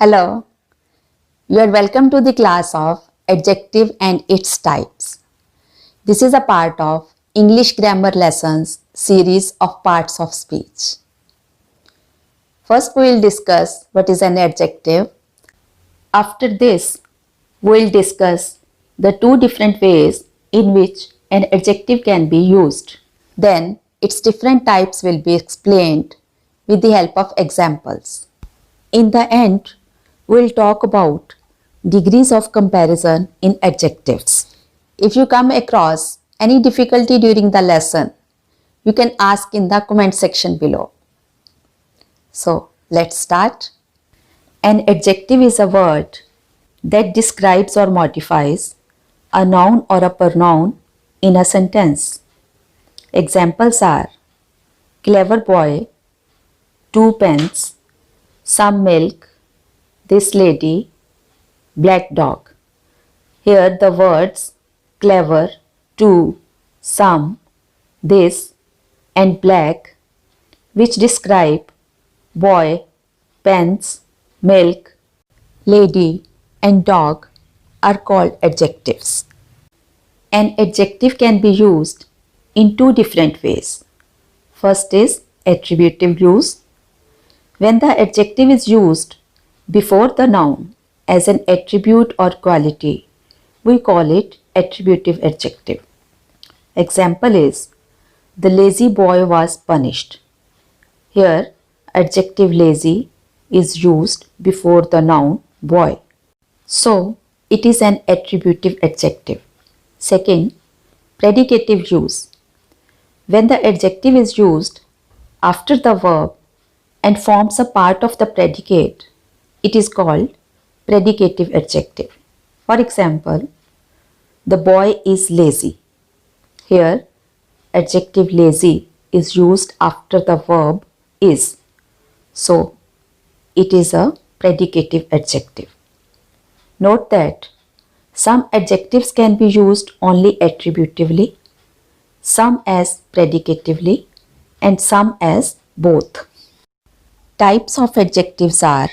Hello, you are welcome to the class of Adjective and its types. This is a part of English Grammar Lessons series of parts of speech. First, we will discuss what is an adjective. After this, we will discuss the two different ways in which an adjective can be used. Then, its different types will be explained with the help of examples. In the end, we will talk about degrees of comparison in adjectives. If you come across any difficulty during the lesson, you can ask in the comment section below. So, let's start. An adjective is a word that describes or modifies a noun or a pronoun in a sentence. Examples are clever boy, 2 pence, some milk, this lady, black dog. Here the words clever, 2, some, this and black, which describe boy, pence, milk, lady and dog, are called adjectives. An adjective can be used in two different ways. First is attributive use. When the adjective is used before the noun as an attribute or quality, we call it attributive adjective. Example is, the lazy boy was punished. Here, adjective lazy is used before the noun boy. So, it is an attributive adjective. Second, predicative use. When the adjective is used after the verb and forms a part of the predicate, it is called predicative adjective. For example, the boy is lazy. Here, adjective lazy is used after the verb is. So, it is a predicative adjective. Note that some adjectives can be used only attributively, some as predicatively, and some as both. Types of adjectives are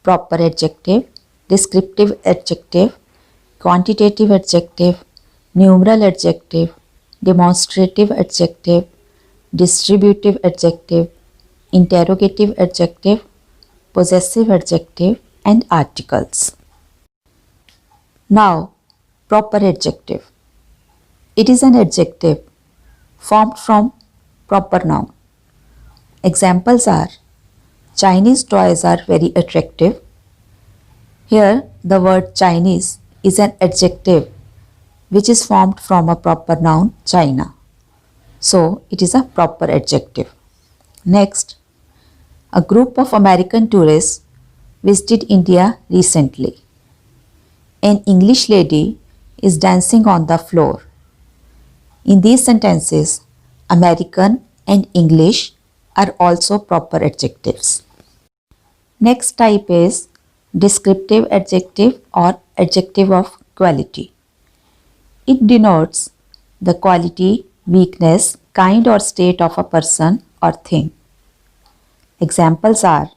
proper adjective, descriptive adjective, quantitative adjective, numeral adjective, demonstrative adjective, distributive adjective, interrogative adjective, possessive adjective, and articles. Now, proper adjective. It is an adjective formed from proper noun. Examples are Chinese toys are very attractive. Here, the word Chinese is an adjective which is formed from a proper noun China. So, it is a proper adjective. Next, a group of American tourists visited India recently. An English lady is dancing on the floor. In these sentences, American and English are also proper adjectives. Next type is descriptive adjective or adjective of quality. It denotes the quality, weakness, kind or state of a person or thing. Examples are,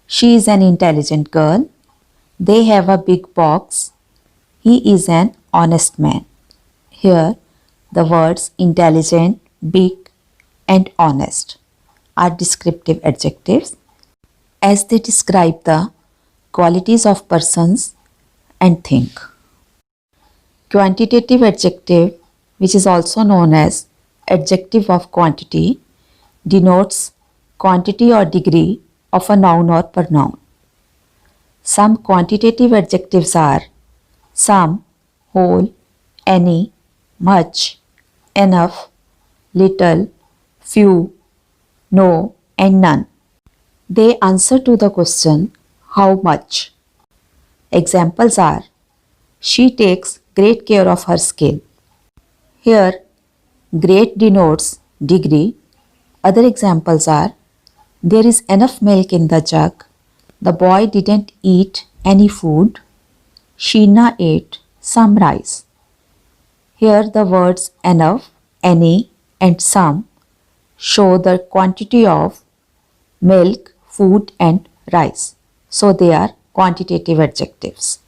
she is an intelligent girl, they have a big box, he is an honest man. Here, the words intelligent, big, and honest are descriptive adjectives as they describe the qualities of persons and thing. Quantitative adjective, which is also known as adjective of quantity, denotes quantity or degree of a noun or pronoun. Some quantitative adjectives are some, whole, any, much, enough, little, few, no, and none. They answer to the question, how much? Examples are, she takes great care of her skin. Here, great denotes degree. Other examples are, there is enough milk in the jug. The boy didn't eat any food. Sheena ate some rice. Here the words enough, any, and some show the quantity of milk, food, and rice. So they are quantitative adjectives.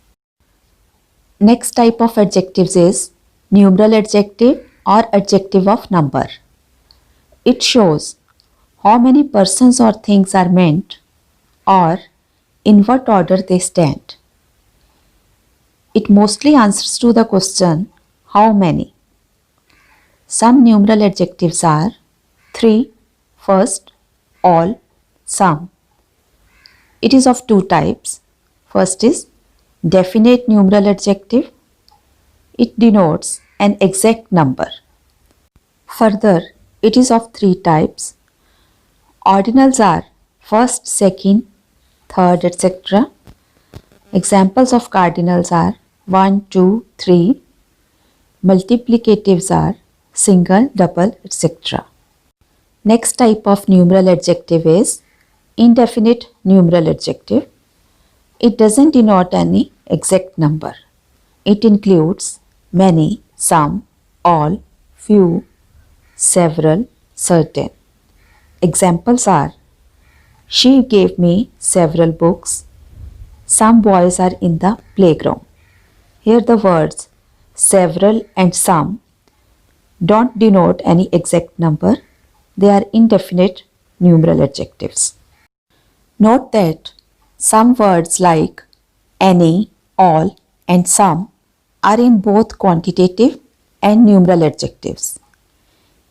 Next type of adjectives is numeral adjective or adjective of number. It shows how many persons or things are meant or in what order they stand. It mostly answers to the question how many. Some numeral adjectives are 3, first, all, some. It is of two types. First is definite numeral adjective. It denotes an exact number. Further, it is of three types. Ordinals are first, second, third, etc. Examples of cardinals are 1, 2, 3. Multiplicatives are single, double, etc. Next type of numeral adjective is indefinite numeral adjective. It doesn't denote any exact number. It includes many, some, all, few, several, certain. Examples are she gave me several books. Some boys are in the playground. Here the words several and some don't denote any exact number. They are indefinite numeral adjectives. Note that some words like any, all and some are in both quantitative and numeral adjectives.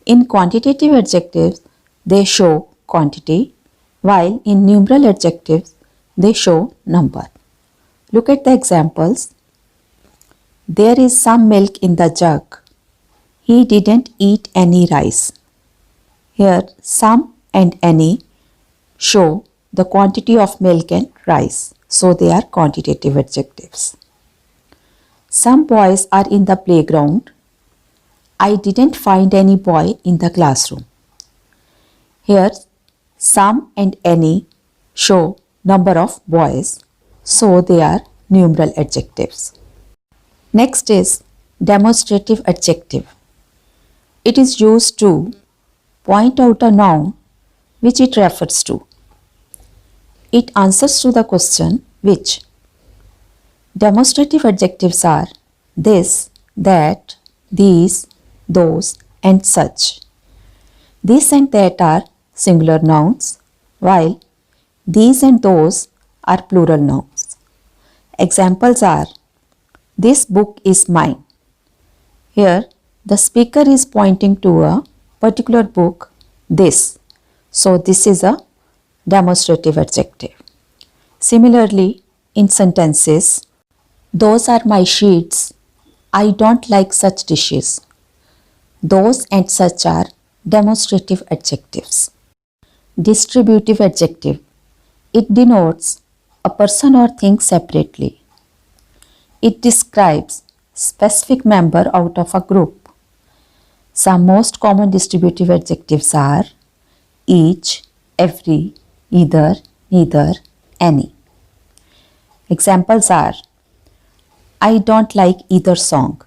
In quantitative adjectives, they show quantity, while in numeral adjectives, they show number. Look at the examples. There is some milk in the jug. He didn't eat any rice. Here, some and any show the quantity of milk and rice, so they are quantitative adjectives. Some boys are in the playground. I didn't find any boy in the classroom. Here, some and any show number of boys, so they are numeral adjectives. Next is demonstrative adjective. It is used to point out a noun which it refers to. It answers to the question which. Demonstrative adjectives are this, that, these, those, and such. This and that are singular nouns, while these and those are plural nouns. Examples are this book is mine. Here, the speaker is pointing to a particular book, this. So, this is a demonstrative adjective. Similarly, in sentences, those are my sheets. I don't like such dishes. Those and such are demonstrative adjectives. Distributive adjective. It denotes a person or thing separately. It describes specific member out of a group. Some most common distributive adjectives are each, every, either, neither, any. Examples are I don't like either song.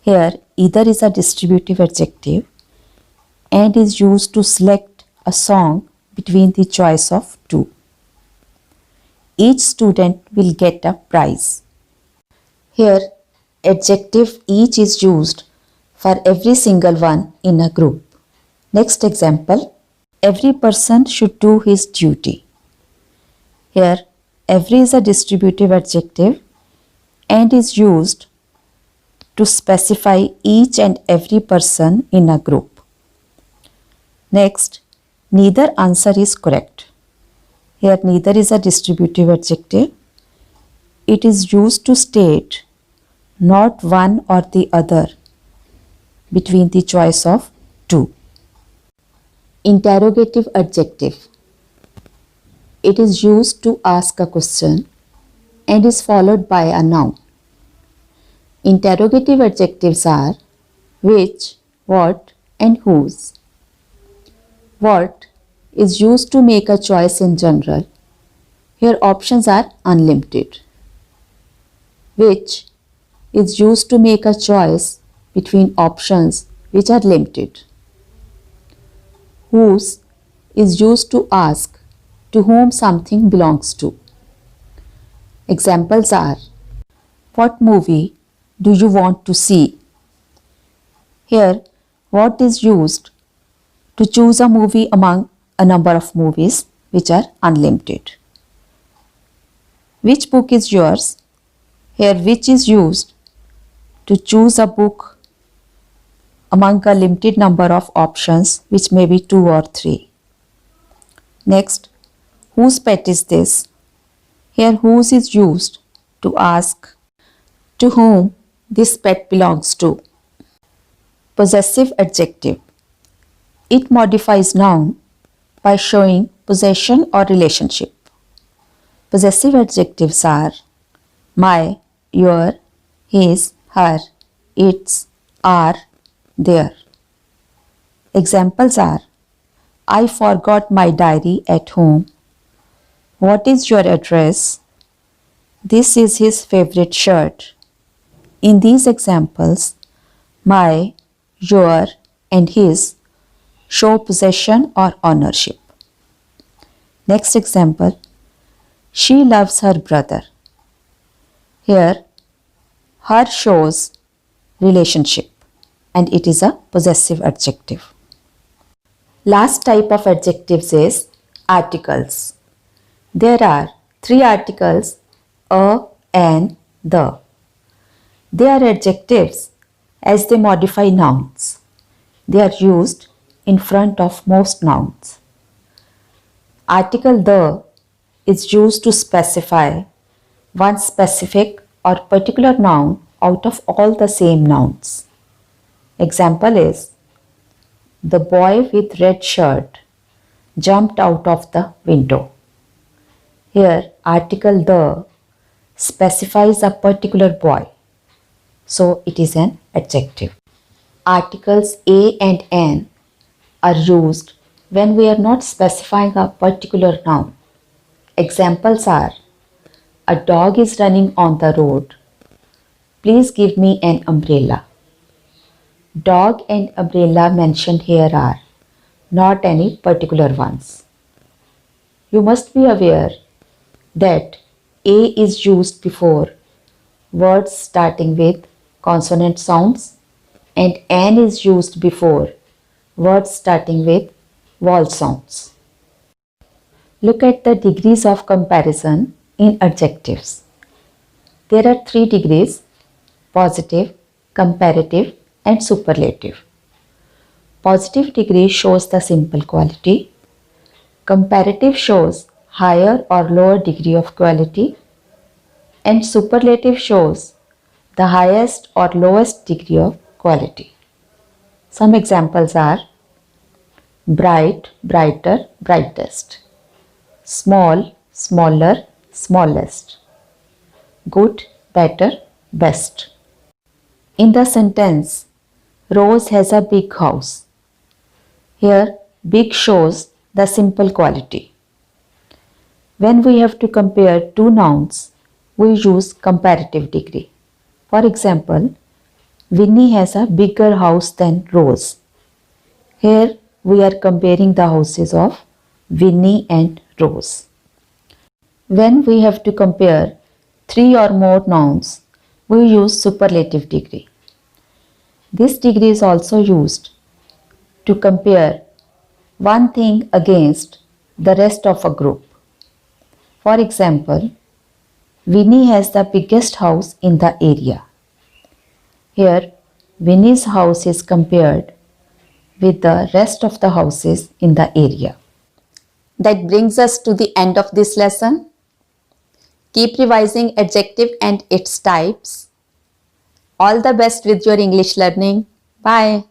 Here, either is a distributive adjective and is used to select a song between the choice of two. Each student will get a prize. Here, adjective each is used for every single one in a group. Next example, every person should do his duty. Here, every is a distributive adjective and is used to specify each and every person in a group. Next, neither answer is correct. Here, neither is a distributive adjective. It is used to state not one or the other between the choice of two. Interrogative adjective. It is used to ask a question and is followed by a noun. Interrogative adjectives are which, what, and whose. What is used to make a choice in general. Here options are unlimited. Which is used to make a choice between options which are limited. Whose is used to ask to whom something belongs to. Examples are: what movie do you want to see? Here, what is used to choose a movie among a number of movies which are unlimited. Which book is yours? Here, which is used to choose a book among a limited number of options which may be 2 or 3. Next, whose pet is this? Here, whose is used to ask to whom this pet belongs to. Possessive adjective. It modifies noun by showing possession or relationship. Possessive adjectives are my, your, his, her, its, our, their. Examples are: I forgot my diary at home. What is your address? This is his favorite shirt. In these examples, my, your, and his show possession or ownership. Next example, she loves her brother. Here, her shows relationship and it is a possessive adjective. Last type of adjectives is articles. There are 3 articles: a, an, the. They are adjectives as they modify nouns. They are used in front of most nouns. Article the is used to specify one specific or particular noun out of all the same nouns. Example is: the boy with red shirt jumped out of the window. Here, article the specifies a particular boy, so it is an adjective. Articles a and an are used when we are not specifying a particular noun. Examples are: a dog is running on the road. Please give me an umbrella. Dog and umbrella mentioned here are not any particular ones. You must be aware that a is used before words starting with consonant sounds and an is used before words starting with vowel sounds. Look at the degrees of comparison in adjectives. There are 3 degrees: positive, comparative, and superlative. Positive degree shows the simple quality. Comparative shows higher or lower degree of quality. And superlative shows the highest or lowest degree of quality. Some examples are: bright, brighter, brightest; small, smaller, smallest; good, better, best. In the sentence, Rose has a big house. Here, big shows the simple quality. When we have to compare 2 nouns, we use comparative degree. For example, Winnie has a bigger house than Rose. Here, we are comparing the houses of Winnie and Rose. When we have to compare 3 or more nouns, we use superlative degree. This degree is also used to compare one thing against the rest of a group. For example, Winnie has the biggest house in the area. Here, Winnie's house is compared with the rest of the houses in the area. That brings us to the end of this lesson. Keep revising adjective and its types. All the best with your English learning. Bye.